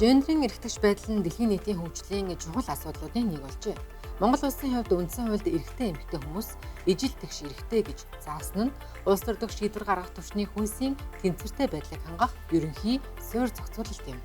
Гендерийн эрхтгч байдал нь дэлхийн нийтийн хөгжлийн чухал асуудлуудын нэг болжээ. Монгол улсын хувьд үндсэн хуульд эрэгтэй эмэгтэй хүмүүс ижил тэгш эрэгтэй гэж заасан нь улс төр дэх шийдвэр гаргах түвшний хүйсийн тэнцвэртэй байдлыг хангах ерөнхий суурь зохицуулалт юм.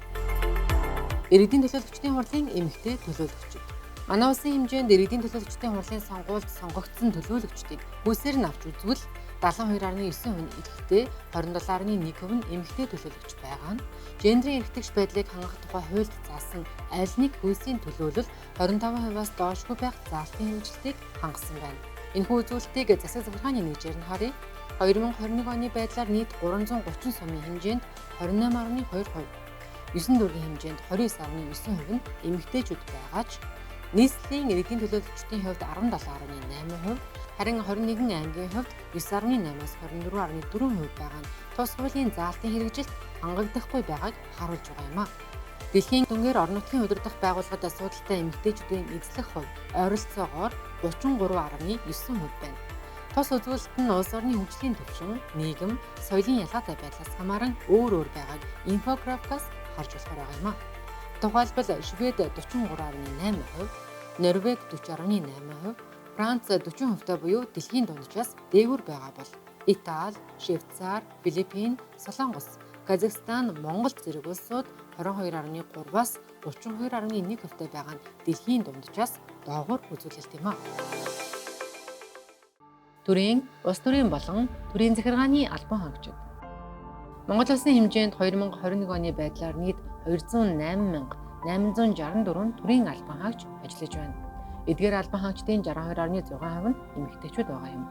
Иргэдийн төлөөлөгчдийн хурлын эмэгтэй төлөөлөгчид. Манай улсын хэмжээнд иргэдийн төлөөлөгчдийн хурлын сонгуульд сонгогдсон төлөөлөгчдийг хүйсээр нь авч үзвэл 72.9% нь эрэгтэй, 27.1% нь эмэгтэй төлөөлөгч байгаа нь гендерийн эрхтгч байдлыг хангах тухай хуульд заасан аль нэг хүйсийн төлөөлөл 25%-аас доошгүй байх заалтын хэмжлэлийг хангасан байна. Энэхүү үзүүлэлтийг засаг захиргааны нэгжээр нь харъя. 2021 оны байдлаар нийт 330 сумын хэмжээнд 28.2%, 9 дүүргийн хэмжээнд 29.9% нь эмэгтэйчүүд байгаач нийслэлийн иргэдийн төлөөлөгчдийн хувьд 17.8%, харин 21 аймгийн хувьд 9.8-аас 24.4% байгаа нь тус хуулийн заалтын хэрэгжилт хангагдахгүй байгааг харуулж байгаа юм а. Дэлхийн дүнгээр орон нутгийн удирдах байгууллагад асуудалтай эмэгтэйчүүдийн эзлэх хувь ойролцоогоор 33.9% байна. Тус үзүүлэлт нь улс орны хөгжлийн түвшин, нийгэм, соёлын ялгаатай байдлаас хамааран өөр байгааг инфографикаас харж болохоор байгаа юм а. Тухайлбал Швед 43.8%, Норвеги 40.8%, Франц 40%-тай буюу дэлхийн дунджаас дээгүүр байгаа бол Итали, Швейцар, Филиппин, Солонгос, Казахстан, Монгол зэрэг улсууд 22.3-аас 32.1%-тай байгаа нь дэлхийн дунджаас доогуур үзүүлэлт юм а. Төрийн, улс төрийн болон төрийн захиргааны албан хаагчид. Монгол улсын хэмжээнд 2021 оны байдлаар нийт 208,864 төрийн албан хаагч ажиллаж байна. Эдгээр албан хаагчдын 62.6% нь эмэгтэйчүүд байгаа юм.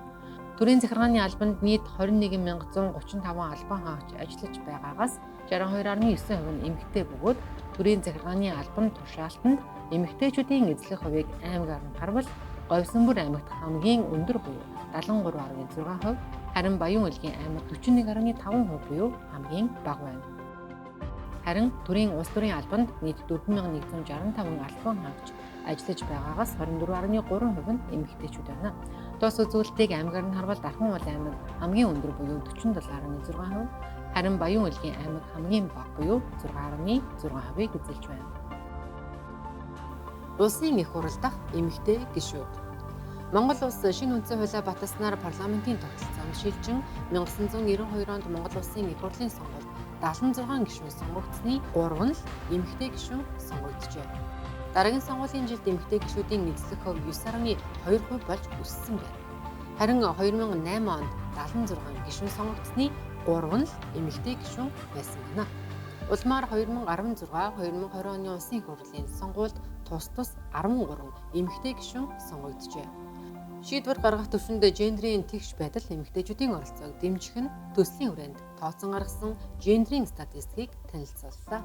Төрийн захиргааны албанд нийт 21,135 албан хаагч ажиллаж байгаагаас 62.9% нь эмэгтэй бөгөөд төрийн захиргааны албан тушаалтанд эмэгтэйчүүдийн эзлэх хувийг аймгаар нь харвал Говьсөнбөр аймагт хамгийн өндөр буюу 73.6%, харин Баян Улгийн аймаг 41.5% буюу хамгийн бага байна. Харин төрийн улс төрийн албанд нийт 4,165 албан хаагч ажиллаж байгаагаас 24.3% нь эмэгтэйчүүд байна. Тус үзүүлэлтийг аймгаар нь харвал Дархан улс аймаг хамгийн өндөр буюу 47.6%, харин Баян Улгийн аймаг хамгийн бага буюу 6.6%-ийг эзэлж байна. Улсын их хурал дахь эмэгтэй гишүүд. Монгол улс шинэ үндсэн хуулиа баталснаар парламентын тогтолцоонд шилжин 1992 онд Монгол улсын их хурлын сонгуульд 76 гишүүн сонгогдсны 3 нь л эмэгтэй гишүүн сонгогджээ. Дараагийн сонгуулийн жилд эмэгтэй гишүүдийн эзлэх хувь 9.2% болж өссөн байна. Харин 2008 онд 76 гишүүн сонгогдсны 3 нь л эмэгтэй гишүүн байсан байна. Улмаар 2016-2020 оны улсын их хурлын сонгуульд тус 13 эмэгтэй гишүүн сонгогджээ. Шийдвэр гаргах түвшинд гендерийн тэгш байдал эмэгтэйчүүдийн оролцоог дэмжих нь төслийн хүрээнд тооцон гаргасан гендерийн статистикийг танилцууллаа.